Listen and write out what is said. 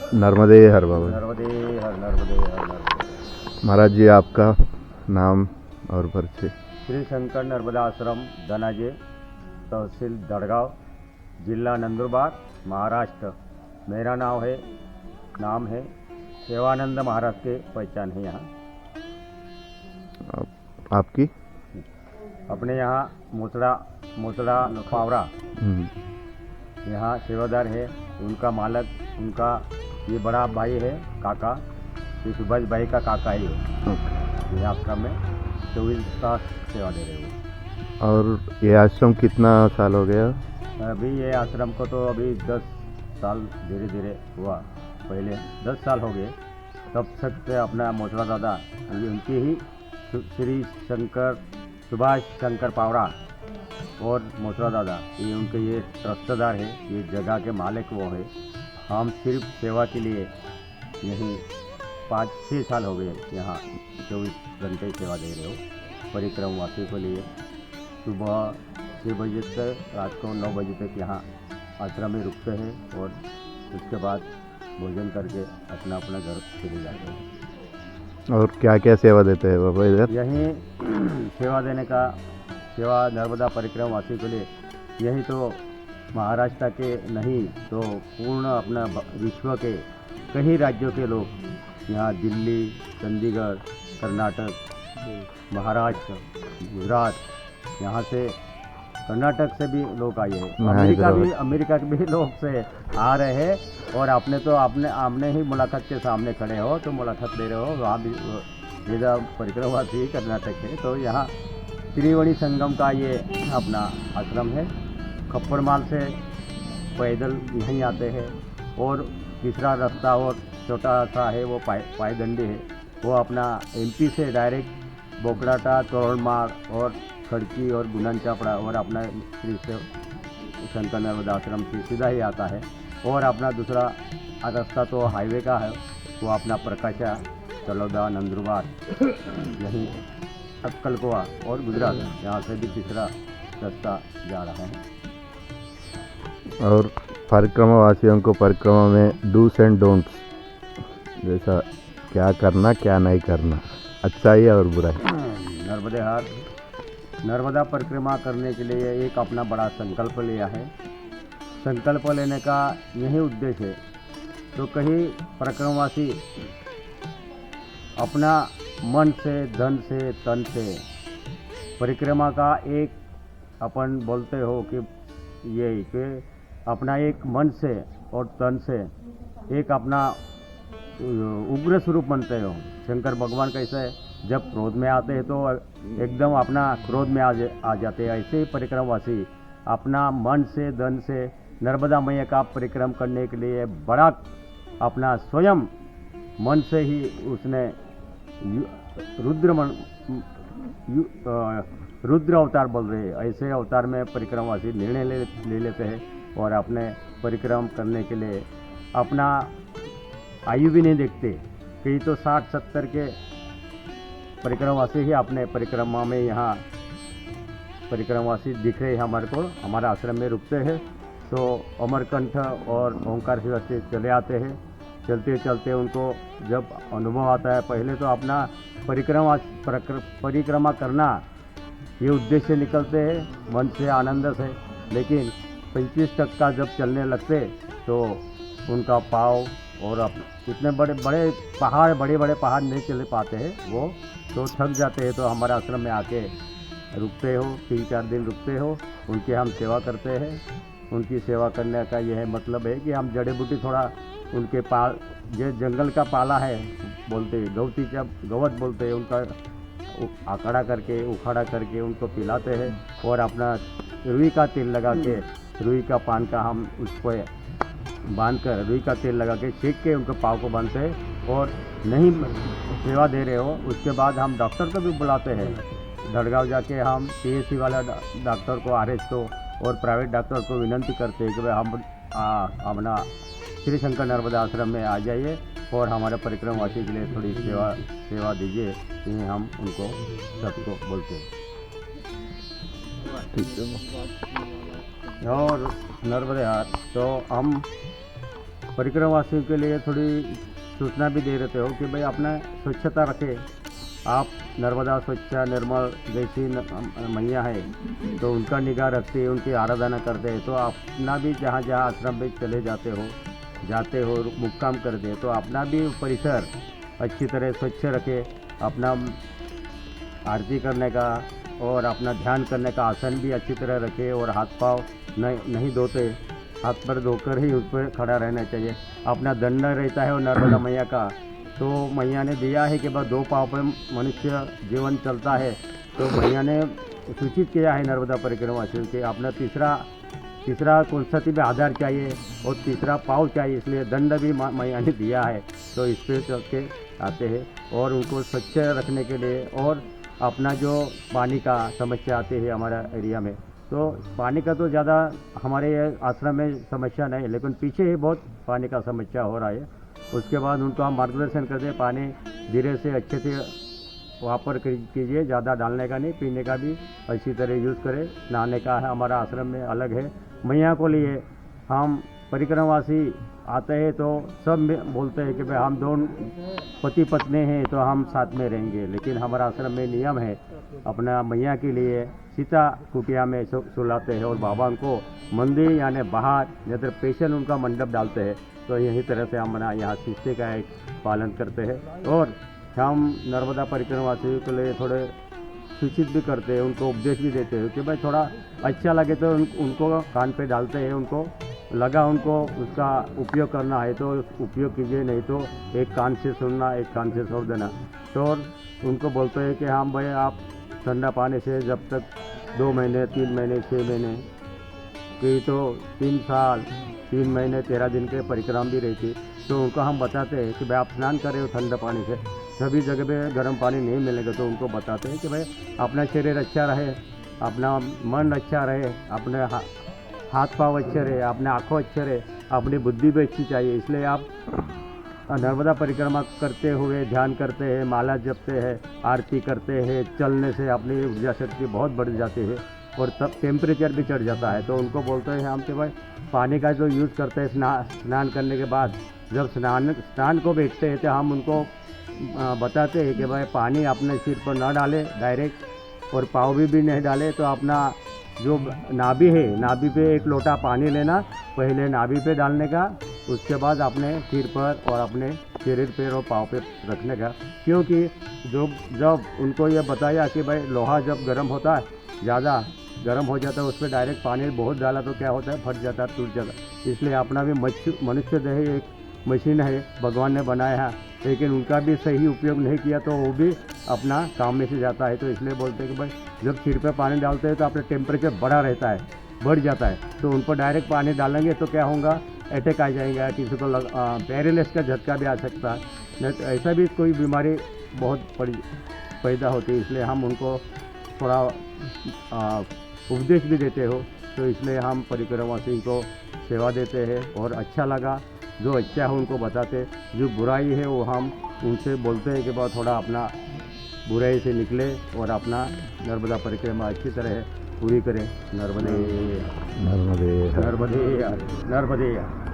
नर्मदे हर बाबा। नर्मदे हर, नर्मदे हर, नर्मदे। महाराज जी आपका नाम और परिचय। श्री शंकर नर्मदा आश्रम धनाजे, तहसील दड़गांव, जिला नंदुरबार, महाराष्ट्र। मेरा नाम है सेवानंद महाराज के पहचान है यहाँ। आपकी? अपने यहाँ मोचड़ा पावरा यहाँ सेवादार है। उनका मालक, उनका ये बड़ा भाई है, काका, ये सुभाष भाई का काका ही है। ये आश्रम में 24 साल सेवा दे रहे हो। और ये आश्रम कितना साल हो गया? अभी ये आश्रम को तो अभी 10 साल धीरे धीरे हुआ। पहले 10 साल हो गए। तब तक से अपना मोचड़ा दादा, ये उनकी ही श्री शंकर सुभाष शंकर पावरा और मोचड़ा दादा, ये उनके ये ट्रस्टदार है। ये जगह के मालिक वो है। हम सिर्फ सेवा के लिए यहीं 5-6 साल हो गए यहाँ 24 घंटे सेवा दे रहे हो परिक्रमवासियों के लिए। सुबह 6 बजे से रात को 9 बजे तक यहाँ आश्रम में रुकते हैं और उसके बाद भोजन करके अपना अपना घर चले जाते हैं। और क्या क्या सेवा देते हैं बाबा इधर? यहीं सेवा देने का, सेवा नर्मदा परिक्रमवासियों के लिए यही तो महाराष्ट्र के नहीं तो पूर्ण अपना विश्व के कई राज्यों के लोग यहाँ, दिल्ली, चंडीगढ़, कर्नाटक, महाराष्ट्र, गुजरात, यहाँ से कर्नाटक से भी लोग आए हैं। अमेरिका के भी लोग से आ रहे हैं। और आपने ही मुलाकात के सामने खड़े हो तो मुलाकात दे रहे हो। वहाँ भी ये परिक्रमवासी कर्नाटक है। तो यहाँ त्रिवेणी संगम का ये अपना आश्रम है। खप्पड़माल से पैदल यहीं आते हैं। और तीसरा रास्ता और छोटा सा है, वो पायदंडी है। वो अपना एमपी से डायरेक्ट बोकड़ाटा, तोरणमाल और खड़की और गुनन चापड़ा और अपना श्री शंकर नर्मदा आश्रम से सीधा ही आता है। और अपना दूसरा रास्ता तो हाईवे का है, वो अपना प्रकाशा, तलोदा, नंदुरबार, यहीं अक्कलकोवा और गुजरात, यहाँ से भी तीसरा रास्ता जा रहा है। और परिक्रमा वासियों को परिक्रमा में डूस एंड डोंट्स, जैसा क्या करना क्या नहीं करना, अच्छाई और बुराई। नर्मदा परिक्रमा करने के लिए एक अपना बड़ा संकल्प लिया है। संकल्प लेने का यही उद्देश्य है। तो कहीं परिक्रमवासी अपना मन से, धन से, तन से परिक्रमा का एक अपन बोलते हो कि यही कि अपना एक मन से और तन से एक अपना उग्र स्वरूप बनते हो। शंकर भगवान कैसे है, जब क्रोध में आते हैं तो एकदम अपना क्रोध में आ जाते हैं। ऐसे ही परिक्रमवासी अपना मन से, धन से नर्मदा मैया का परिक्रम करने के लिए बड़ा अपना स्वयं मन से ही उसने रुद्र अवतार बोल रहे हैं। ऐसे अवतार में परिक्रमवासी निर्णय ले लेते हैं और अपने परिक्रम करने के लिए अपना आयु भी नहीं देखते। कई तो 60-70 के परिक्रमवासी ही अपने परिक्रमा में यहाँ परिक्रमवासी दिख रहे हैं हमारे को। हमारा आश्रम में रुकते हैं तो अमरकंठ और ओंकार शिव से चले आते हैं। चलते चलते उनको जब अनुभव आता है, पहले तो अपना परिक्रमा करना ये उद्देश्य निकलते हैं मन से, आनंद से। लेकिन 35% जब चलने लगते तो उनका पाँव और इतने बड़े बड़े पहाड़ नहीं चल पाते हैं, वो तो थक जाते हैं। तो हमारे आश्रम में आके रुकते हो, 3-4 दिन रुकते हो, उनकी हम सेवा करते हैं। उनकी सेवा करने का यह मतलब है कि हम जड़ी बूटी थोड़ा उनके जो जंगल का पाला है बोलते हैं, गवत बोलते हैं, उनका उखाड़ा करके उनको पिलाते हैं। और अपना रुई का तेल लगा के, रुई का पान का हम उसको बांध कर रुई का तेल लगा के सेक के उनके पाँव को बांधते हैं। और नहीं सेवा दे रहे हो उसके बाद हम डॉक्टर को भी बुलाते हैं। दड़गांव जाके हम PSC वाला डॉक्टर को, RH को और प्राइवेट डॉक्टर को विनंती करते हैं कि भाई हम अपना श्री शंकर नर्मदा आश्रम में आ जाइए और हमारे परिक्रमवासी के लिए थोड़ी सेवा दीजिए। यही हम उनको सबको बोलते हैं। और नर्मदे हाट तो हम परिक्रमावासियों के लिए थोड़ी सूचना भी दे रहते हो कि भाई अपना स्वच्छता रखें। आप नर्मदा स्वच्छ निर्मल जैसी मैया है तो उनका निगाह रखते हैं, उनकी आराधना करते हैं, तो अपना भी जहाँ जहाँ आश्रम में चले जाते हो मुक्काम करते हैं तो अपना भी परिसर अच्छी तरह स्वच्छ रखे। अपना आरती करने का और अपना ध्यान करने का आसन भी अच्छी तरह रखे और हाथ पाँव नहीं धोते, हाथ पर धोकर ही उस पर खड़ा रहना चाहिए। अपना दंड रहता है और नर्मदा मैया का, तो मैया ने दिया है कि बस 2 पाँव पर मनुष्य जीवन चलता है, तो मैया ने सूचित किया है नर्मदा परिक्रमा से कि अपना तीसरा कुलसती में आधार चाहिए और तीसरा पाँव चाहिए, इसलिए दंड भी मैया ने दिया है। तो इस पर चल के आते हैं और उनको स्वच्छ रखने के लिए, और अपना जो पानी का समस्या आती है हमारा एरिया में, तो पानी का तो ज़्यादा हमारे आश्रम में समस्या नहीं है, लेकिन पीछे ही बहुत पानी का समस्या हो रहा है। उसके बाद उनको हम मार्गदर्शन करते हैं, पानी धीरे से अच्छे से वापर कीजिए, ज़्यादा डालने का नहीं, पीने का भी अच्छी तरह यूज़ करें। नहाने का है हमारा आश्रम में अलग है। मैया को लिए हम परिक्रमावासी आते हैं तो सब बोलते हैं कि भाई हम दोनों पति पत्नी हैं तो हम साथ में रहेंगे, लेकिन हमारा आश्रम में नियम है अपना मैया के लिए सीता कुटिया में सुलाते हैं और बाबा उनको मंदिर यानी बाहर या तो पेशेंट उनका मंडप डालते हैं। तो यही तरह से हम यहाँ शिष्य का एक पालन करते हैं और हम नर्मदा परिक्रमावासियों के लिए थोड़े सूचित भी करते हैं, उनको उपदेश भी देते हैं कि भाई थोड़ा अच्छा लगे तो उनको कान पे डालते हैं, उनको लगा उनको उसका उपयोग करना है तो उपयोग कीजिए, नहीं तो एक कान से सुनना एक कान से छोड़ देना। तो उनको बोलते हैं कि हाँ भाई आप ठंडा पानी से जब तक 2 महीने 3 महीने 6 महीने कई तो 3 साल 3 महीने 13 दिन के परिक्रमा भी रहती, तो उनको हम बताते हैं कि भाई आप स्नान करें हो ठंडा पानी से, सभी जगह पे गर्म पानी नहीं मिलेगा, तो उनको बताते हैं कि भाई अपना शरीर अच्छा रहे, अपना मन अच्छा रहे, अपने हाथ पाँव अच्छे रहे, अपने आँखों अच्छे रहे, अपनी बुद्धि भी अच्छी चाहिए। इसलिए आप नर्मदा परिक्रमा करते हुए ध्यान करते हैं, माला जपते हैं, आरती करते हैं, चलने से अपनी ऊर्जा शक्ति बहुत बढ़ जाती है और तब टेम्परेचर भी चढ़ जाता है। तो उनको बोलते हैं हम कि भाई पानी का जो यूज़ करते हैं स्नान करने के बाद, जब स्नान को बैठते हैं तो हम उनको बताते हैं कि भाई पानी अपने सिर पर न डाले डायरेक्ट और पाँव भी नहीं डाले, तो अपना जो नाभि है नाभि पे 1 लोटा पानी लेना, पहले नाभि पे डालने का, उसके बाद अपने सिर पर और अपने शरीर पे और पाँव पे रखने का। क्योंकि जब उनको ये बताया कि भाई लोहा जब गर्म होता है, ज़्यादा गर्म हो जाता है, उस पर डायरेक्ट पानी बहुत डाला तो क्या होता है, फट जाता है, टूट जाता है। इसलिए अपना भी मनुष्य देह एक मशीन है, भगवान ने बनाया है, लेकिन उनका भी सही उपयोग नहीं किया तो वो भी अपना काम में से जाता है। तो इसलिए बोलते हैं कि भाई जब सिर पे पानी डालते हैं तो अपना टेम्परेचर बढ़ जाता है, तो उन पर डायरेक्ट पानी डालेंगे तो क्या होगा, अटैक आ जाएगा, किसी को पैरालिसिस का झटका भी आ सकता है, नहीं तो ऐसा भी कोई बीमारी बहुत पैदा होती है। इसलिए हम उनको थोड़ा उपदेश भी देते हो, तो इसलिए हम परिक्रमावासियों को सेवा देते हैं और अच्छा लगा, जो अच्छा है उनको बताते, जो बुराई है वो हम उनसे बोलते हैं कि बहुत थोड़ा अपना बुराई से निकले और अपना नर्मदा परिक्रमा अच्छी तरह पूरी करें। नर्मदे नर्मदे नर्मदे नर्मदे।